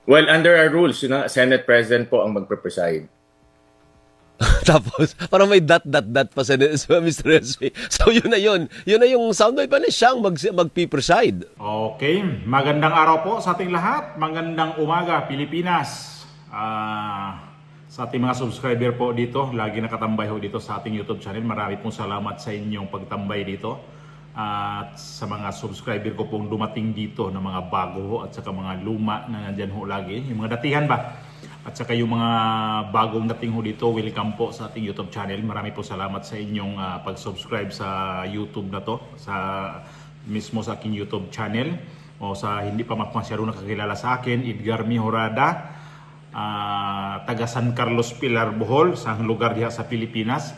Well, under our rules, Senate President po ang magpe-preside. Tapos, parang may dot pa sa Mr. SP. So, yun na yun. Yun na yung soundbite pa na siyang magpipreside. Okay, magandang araw po sa ating lahat. Magandang umaga, Pilipinas. Sa ating mga subscriber po dito, lagi nakatambay ho dito sa ating YouTube channel. Marami pong salamat sa inyong pagtambay dito. At sa mga subscriber ko pong dumating dito na mga bago ho at saka mga luma na nandyan ho lagi. Yung mga datihan ba? At saka yung mga bagong dating ho dito, welcome po sa ating YouTube channel. Marami po salamat sa inyong pag-subscribe sa YouTube na to, mismo sa aking YouTube channel. O sa hindi pa masyado nakakilala sa akin, Edgar Mejorada, taga San Carlos Pilar, Bohol, sa lugar diha sa Pilipinas.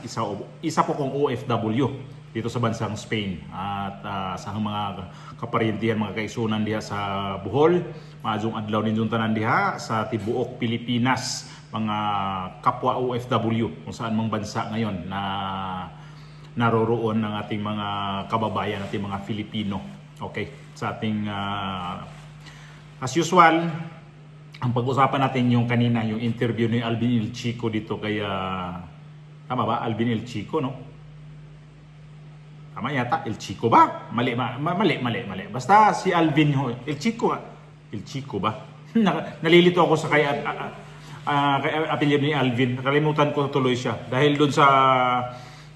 Isa po kong OFW dito sa bansang Spain. At sa mga kaparintihan, mga kaisunan diha sa Bohol, maadjong adlaw ninyo tanan diha sa tibuok Pilipinas, mga kapwa OFW kung saan mang bansa ngayon na naroroon ng ating mga kababayan, ating mga Filipino. Okay, sa ating as usual, ang pag-usapan natin yung kanina, yung interview ni Alvin El Chico dito kay tama ba? Alvin El Chico, no? Tama yata, El Chico ba? Mali. Basta si Alvin El Chico, El Chico ba? Nalilito ako sa kay apelyido ni Alvin. Nakalimutan ko tuloy siya dahil doon sa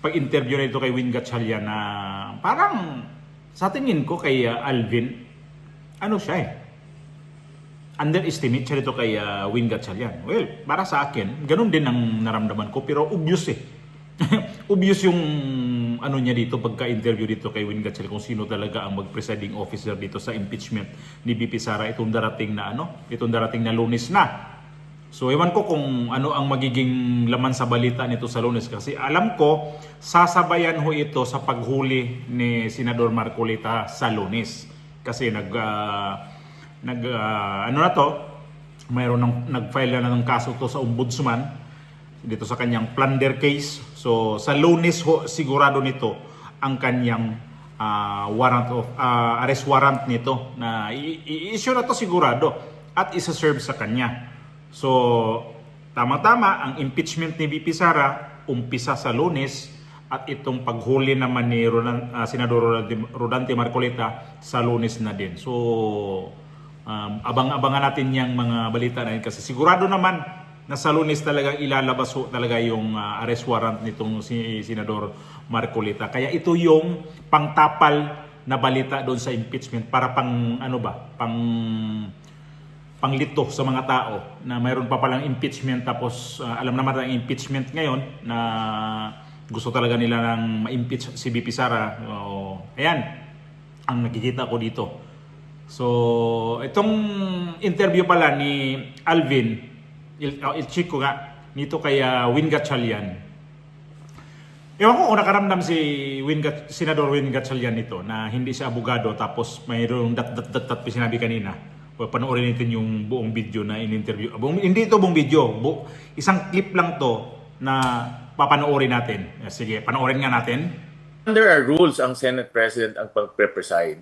pag-interview nito kay Win Gatchalian na parang sa tingin ko kay Alvin, ano siya underestimate siya dito kay Win Gatchalian. Well, para sa akin, ganun din ang naramdaman ko, pero obvious obvious yung ano niya dito pagka-interview dito kay Win Gatchalian kung sino talaga ang mag-presiding officer dito sa impeachment ni VP Sara itong darating na Lunes na. So ewan ko kung ano ang magiging laman sa balita nito sa Lunes kasi alam ko sasabayan ho ito sa paghuli ni Senador Marcolita sa Lunes kasi nag-file na ng kaso to sa ombudsman dito sa kanyang plunder case. So sa Lunes ho sigurado nito ang kanyang arrest warrant nito na i-issue na to sigurado at isa-serve sa kanya. So tama-tama ang impeachment ni VP Sara umpisa sa Lunes at itong paghuli naman ni Senador Rodante Marcolita sa Lunes na din. So abang-abangan natin yung mga balita na yun kasi sigurado naman na sa Lunes talagang ilalabas ho talaga yung arrest warrant nitong si Senador Marcolita. Kaya ito yung pangtapal na balita doon sa impeachment para panglito sa mga tao na mayroon pa palang impeachment tapos alam naman ang impeachment ngayon na gusto talaga nila nang ma-impeach si VP Sara. Ayan ang nakikita ko dito. So itong interview pala ni Alvin El Chico nga nito kay Win Gatchalian. Ewan ko kung nakaramdam si Senador Win Gatchalian nito na hindi siya abogado tapos mayroong dat sinabi kanina. Panoorin natin yung buong video na in-interview. Hindi ito buong video. Isang clip lang to na papanoorin natin. Sige, panoorin nga natin. Under our rules, ang Senate President ang magpe-preside.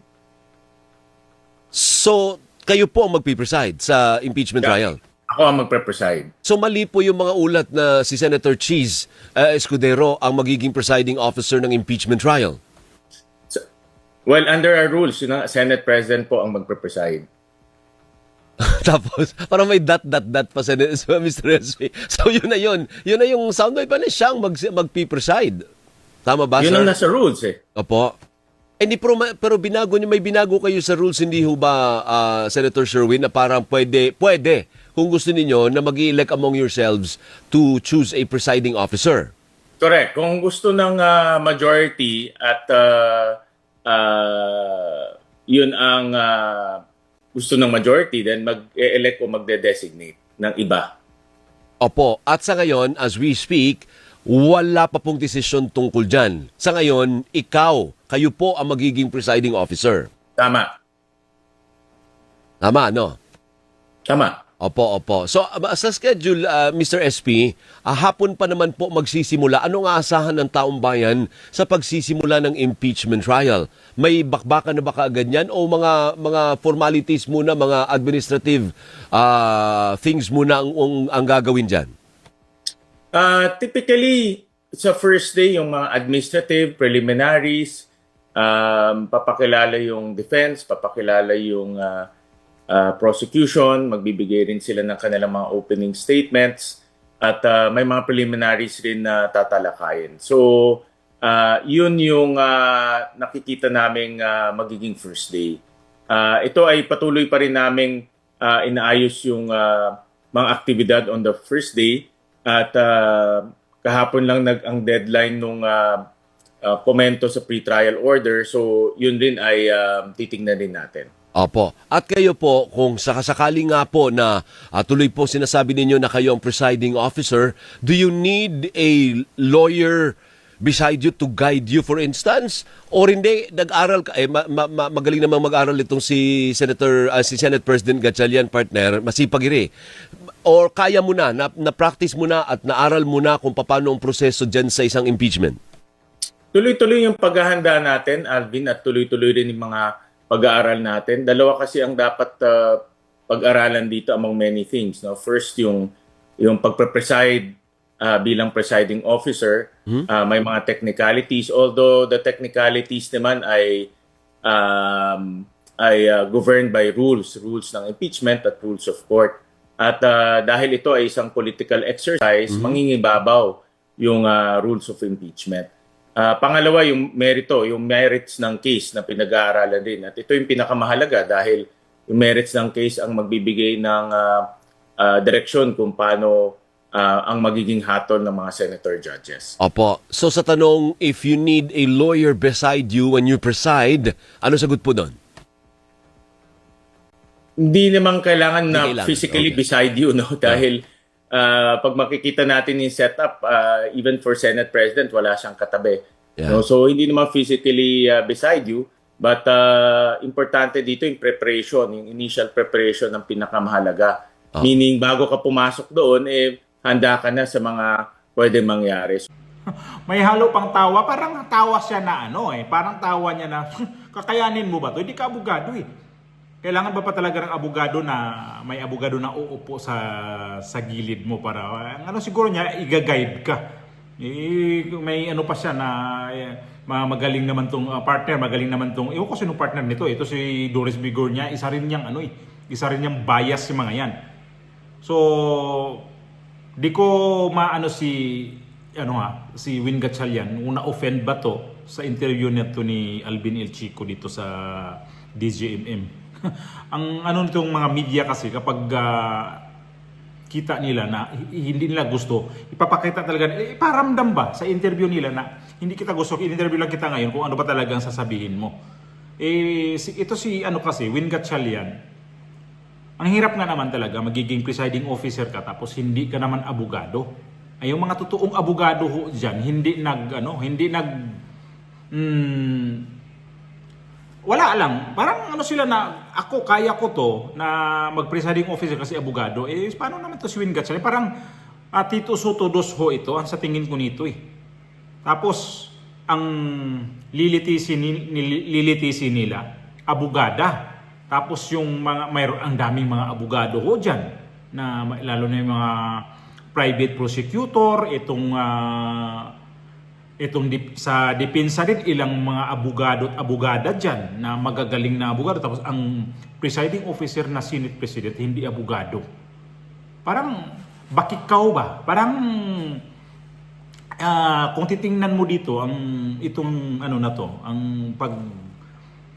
So, kayo po ang magpipreside sa impeachment trial? Ako ang magpe-preside. So, mali po yung mga ulat na si Senator Cheese Escudero ang magiging presiding officer ng impeachment trial? Well, under our rules, Senate President po ang magpe-preside. Tapos, parang may dot pa sa Mr. SP. So, yun na yun. Yun na yung soundbite pa na siyang magpipreside. Tama ba, Yun sir? ang nasa rules Opo. Hindi, pero may binago kayo sa rules, hindi ho ba, Senator Sherwin, na parang pwede, kung gusto ninyo, na mag-elect among yourselves to choose a presiding officer? Correct. Kung gusto ng majority at yun ang gusto ng majority, then mag-elect o magde-designate ng iba. Opo. At sa ngayon, as we speak, wala pa pong desisyon tungkol dyan. Sa ngayon, kayo po ang magiging presiding officer. Tama. Tama, no? Tama. Opo. So, sa schedule, Mr. SP, hapon pa naman po magsisimula. Ano nga asahan ng taong bayan sa pagsisimula ng impeachment trial? May bakbakan na ba kaagad yan? O mga formalities muna, mga administrative things muna ang gagawin dyan? Typically, sa first day, yung mga administrative, preliminaries, papakilala yung defense, papakilala yung prosecution, magbibigay rin sila ng kanilang mga opening statements at may mga preliminaries rin na tatalakayin. So, yun yung nakikita naming magiging first day. Ito ay patuloy pa rin naming inaayos yung mga aktibidad on the first day at kahapon lang ang deadline nung komento sa pre-trial order. So, yun rin ay titingnan din natin. Opo. At kayo po, kung sakasakali nga po na tuloy po sinasabi ninyo na kayo ang presiding officer, do you need a lawyer beside you to guide you, for instance? Or hindi, nag-aral ka, magaling namang mag-aral itong si Senate President Gatchalian, partner, masipag rin. Or kaya mo na-practice mo na at naaral mo na kung paano ang proseso dyan sa isang impeachment? Tuloy-tuloy yung paghahanda natin, Alvin, at tuloy-tuloy rin yung mga pag-aaral natin. Dalawa kasi ang dapat pag-aralan dito among many things. No? First, yung pagpe-preside bilang presiding officer, may mga technicalities. Although the technicalities naman ay governed by rules ng impeachment at rules of court. At dahil ito ay isang political exercise, mangingibabaw yung rules of impeachment. Pangalawa, yung merits ng case na pinag-aaralan din. At ito yung pinakamahalaga dahil yung merits ng case ang magbibigay ng direksyon kung paano ang magiging hatol ng mga senator judges. Opo. So sa tanong, if you need a lawyer beside you when you preside, ano sagot po doon? Hindi naman kailangan na kailangan. physically Okay. beside you, no? Dahil pag makikita natin yung setup, even for Senate President, wala siyang katabi. Yeah. No? So, hindi naman physically beside you, but importante dito yung preparation, yung initial preparation ng pinakamahalaga. Meaning, bago ka pumasok doon, handa ka na sa mga pwedeng mangyari. May halo pang tawa, parang tawa siya na parang tawa niya na, kakayanin mo ba to? Hindi ka abogado Kailangan ba pa talaga ng abogado na may abogado na uupo sa gilid mo para siguro niya i-guide ka. May pa siya na magaling naman tong partner, magaling naman tong ko sino partner nito. Ito si Doris Bigornia, isa rin niyang bias si mga yan. So di ko si Win Gatchalian una offend ba to sa interview nito ni Alvin El Chico dito sa DZMM. Ang nitong mga media kasi kapag kita nila na hindi nila gusto, ipapakita talaga, iparamdam ba sa interview nila na hindi kita gusto, in-interview lang kita ngayon kung ano ba talagang sasabihin mo. Ito kasi, Win Gatchalian, ang hirap nga naman talaga, magiging presiding officer ka tapos hindi ka naman abogado. Ay yung mga totoong abogado ho dyan, wala lang. Parang sila na, ako, kaya ko to, na mag-presiding officer kasi abogado. Paano naman to si Win Gatchalian? Parang Tito Soto dos ho ito, ang sa tingin ko nito Tapos, ang lilitisin nila, abogada. Tapos yung ang daming mga abogado ho dyan, na lalo na yung mga private prosecutor, sa depensa din ilang mga abogado at abogada dyan na magagaling na abogado. Tapos ang presiding officer na Senate President hindi abogado. Parang bakikaw ba? Parang kung titingnan mo dito ang pag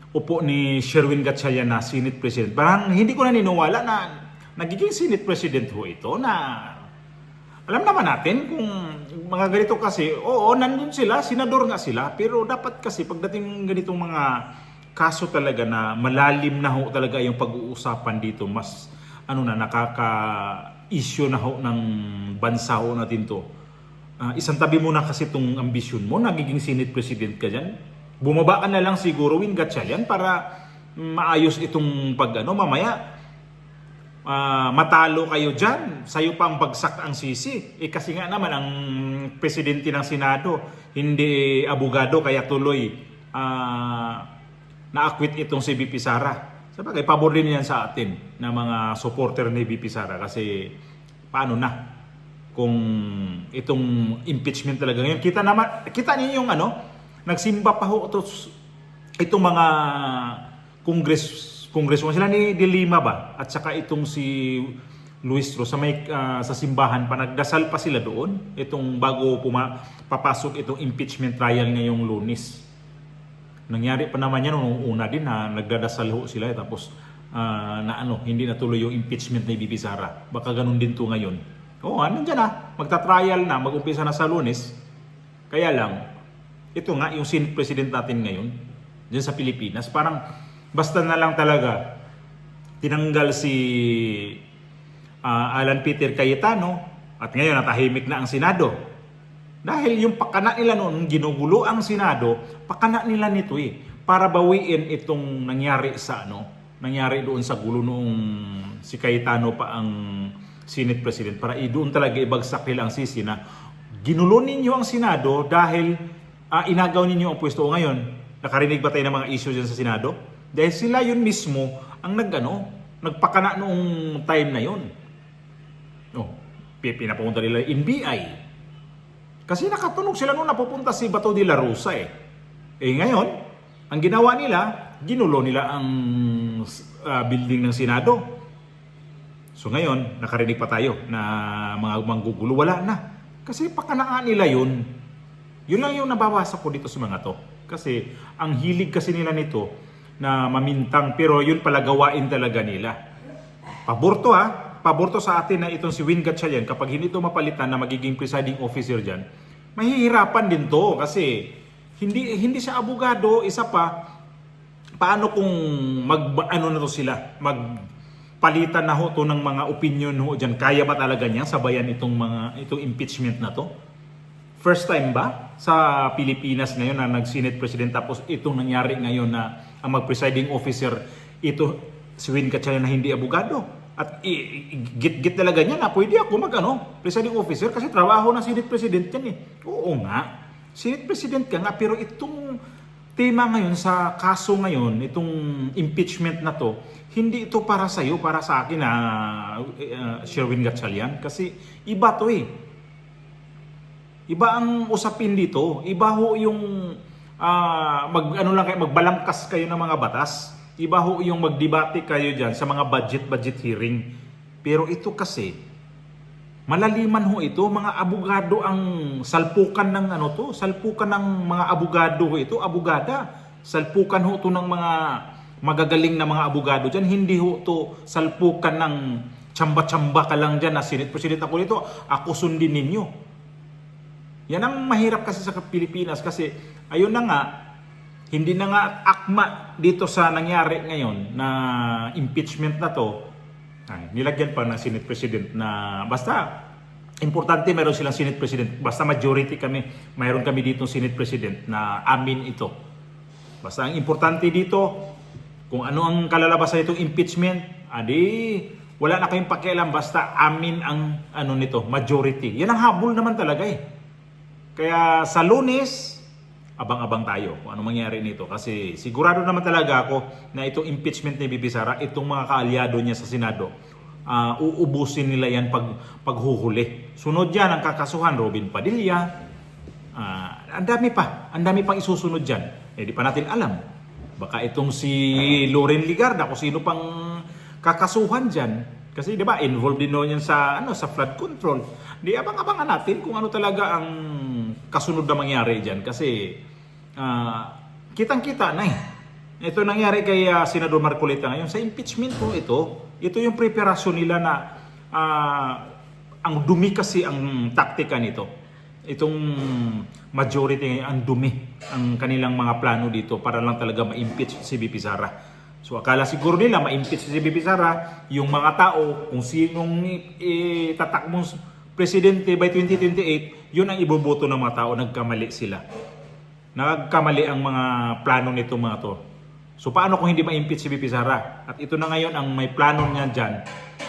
upo ni Sherwin Gatchalian na Senate President, parang hindi ko naniniwala na nagiging Senate President ho ito na alam naman natin kung mga ganito kasi, nandun sila, senador nga sila, pero dapat kasi pagdating ganitong mga kaso talaga na malalim na ho talaga yung pag-uusapan dito, mas nakaka-issue na ho ng bansa ho natin to. Isang tabi mo na kasi itong ambisyon mo, nagiging Senate President ka dyan. Bumaba ka na lang siguro, Win Gatchalian, para maayos itong mamaya matalo kayo dyan, sa'yo pang bagsak ang sisi. Kasi nga naman ang presidente ng Senado, hindi abogado, kaya tuloy na-acquit itong si VP Sara. Sabagay, pabor din yan sa atin na mga supporter ni VP Sara kasi paano na kung itong impeachment talaga ngayon. Kita niyo yung nagsimba pa ho itong mga congressman sila ni De Lima ba at saka itong si Luis Ro sa simbahan pa, nagdasal pa sila doon itong bago papasok itong impeachment trial ngayong Lunes. Nangyari pa naman yan noong una din na nagdadasal ho sila tapos hindi natuloy yung impeachment ni Bibi Sara. Baka ganun din to ngayon. Nandiyan na, magta-trial na, mag-umpisa na sa Lunes. Kaya lang, ito nga yung Senate President natin ngayon diyan sa Pilipinas, parang basta na lang talaga tinanggal si Alan Peter Cayetano at ngayon natahimik na ang Senado. Dahil yung pakana nila noon, ginugulo ang Senado, pakana nila nito para bawiin itong nangyari doon sa gulo noong si Cayetano pa ang Senate President, para doon talaga ibagsak nila ang sisi na ginulo ninyo ang Senado dahil inagaw ninyo ang pwesto. Ngayon, nakarinig ba tayo ng mga issue dyan sa Senado? Dahil sila yun mismo ang nagpakana noong time na yun. Pinapunta nila NBI. Kasi nakatunog sila noon napupunta si Bato de la Rosa ngayon, ang ginawa nila, ginulo nila ang building ng Senado. So ngayon, nakarinig pa tayo na mga manggugulo, wala na. Kasi pakanaan nila yun. Yun lang yung nababasa ko dito sa mga to. Kasi ang hilig kasi nila nito na mamintang, pero yun pala gawain talaga nila. Paborto sa atin na itong si Win Gatchalian, kapag hindi ito mapalitan na magiging presiding officer dyan, mahihirapan din to kasi hindi siya abogado. Isa pa, paano kung palitan na ho to ng mga opinion ho dyan? Kaya ba talaga niya sabayan itong impeachment na to? First time ba sa Pilipinas ngayon na nag-Senate President tapos itong nangyari ngayon na ang mag-presiding officer ito si Win Gatchalian na hindi abogado? At git talaga niya na pwede ako presiding officer kasi trabaho ng Senate President yan Oo nga, Senate President ka nga, pero itong tema ngayon sa kaso ngayon, itong impeachment na to, hindi ito para sa iyo, para sa akin na Sherwin Gatchalian, kasi iba to Iba ang usapin dito. Iba ho yung magbalangkas kayo ng mga batas. Iba ho yung magdebate kayo diyan sa mga budget hearing. Pero ito kasi malaliman ho ito, mga abogado ang salpukan ng salpukan ng mga abogado ho ito, abogada. Salpukan ho ito ng mga magagaling na mga abogado diyan, hindi ho ito salpukan ng tsamba-tsamba ka lang diyan na Senate President ako dito, ako sundin ninyo. Yan ang mahirap kasi sa Pilipinas kasi ayun na nga, hindi na nga akma dito sa nangyari ngayon na impeachment na to. Nilagyan pa ng Senate President na basta importante meron silang Senate President. Basta majority mayroon kami dito Senate President na amin ito. Basta ang importante dito, kung ano ang kalalabasan itong impeachment, wala na kayong pakialam, basta amin ang nito, majority. Yan ang habol naman talaga Kaya sa Lunes, abang-abang tayo kung ano mangyari nito. Kasi sigurado naman talaga ako na itong impeachment ni Bibi Sara, itong mga kaalyado niya sa Senado, uubusin nila yan paghuhuli. Sunod yan ang kakasuhan, Robin Padilla. Ang dami pang isusunod dyan. Di pa natin alam. Baka itong si Loren Ligarda, kung sino pang kakasuhan dyan. Kasi di ba involved din yan sa flood control. Di abang-abangan natin kung ano talaga ang kasunod na mangyari diyan kasi kitang-kita na Ito nangyari kay Senador Marcoleta ngayon sa impeachment po ito yung preparasyon nila na ang dumi kasi ang taktika nito. Itong majority ngayon, ang dumi ang kanilang mga plano dito para lang talaga ma-impeach si VP Sara. So akala siguro nila ma-impeach si VP Sara, yung mga tao, kung sinong tatakbong presidente by 2028, yun ang iboboto ng mga tao. Nagkamali sila. Nagkamali ang mga plano nito mga to. So paano kung hindi ma-impeach si VP Sara? At ito na ngayon ang may plano niya dyan,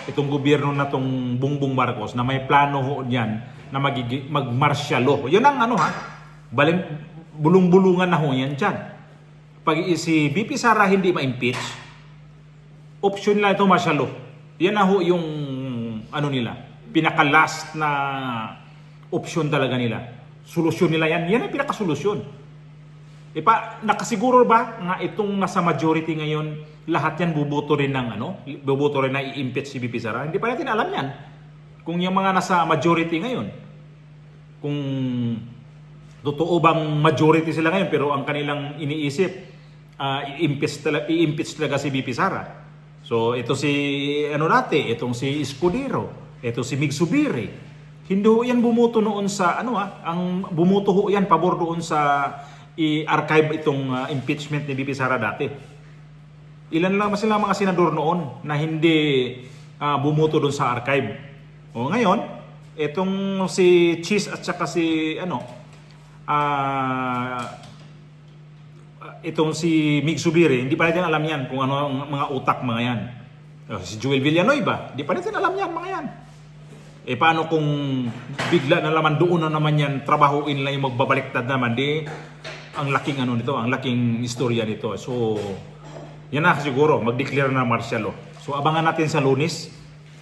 itong gobyerno na tong Bongbong Marcos, na may plano ho niyan na mag-martial law. Yun ang bulong-bulungan na ho yan dyan. Pag si VP Sara hindi ma-impeach, option nila ito martial law. Yan na ho yung pinaka-last na option talaga nila. Solusyon nila yan. Yan ang pinaka-solusyon. Nakasiguro ba nga itong nasa majority ngayon, lahat yan buboto rin na i-impeach si VP Sara? Hindi pa natin alam yan. Kung yung mga nasa majority ngayon, kung totoo bang majority sila ngayon pero ang kanilang iniisip, i-impeach talaga si VP Sara. So ito itong si Escudero, ito si Mig Zubiri. Hindi ho yan bumoto noon sa ang bumoto ho yan pabor doon sa i-archive itong impeachment ni VP Sara dati. Ilan lang sila mga senador noon na hindi bumoto doon sa archive. O ngayon, itong si Cheese at saka si itong si Mig Zubiri, hindi pa natin alam yan kung ano ang mga utak mga yan. Si Joel Villanueva, hindi pa natin alam yan mga yan. Paano kung bigla na naman doon na naman yan, trabahuin lang yung magbabaliktad naman, ang laking ang laking istorya nito. So, yan na siguro, mag-declare na martial law. So, abangan natin sa Lunes.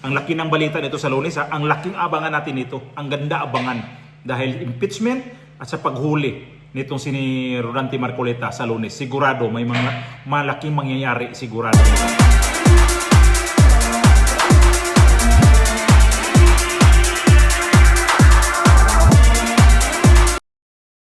Ang laki ng balita nito sa Lunes, ang laking abangan natin ito. Ang ganda abangan. Dahil impeachment at sa paghuli nitong si Rodante Marcoleta sa Lunes. Sigurado, may mga malaking mangyayari sigurado.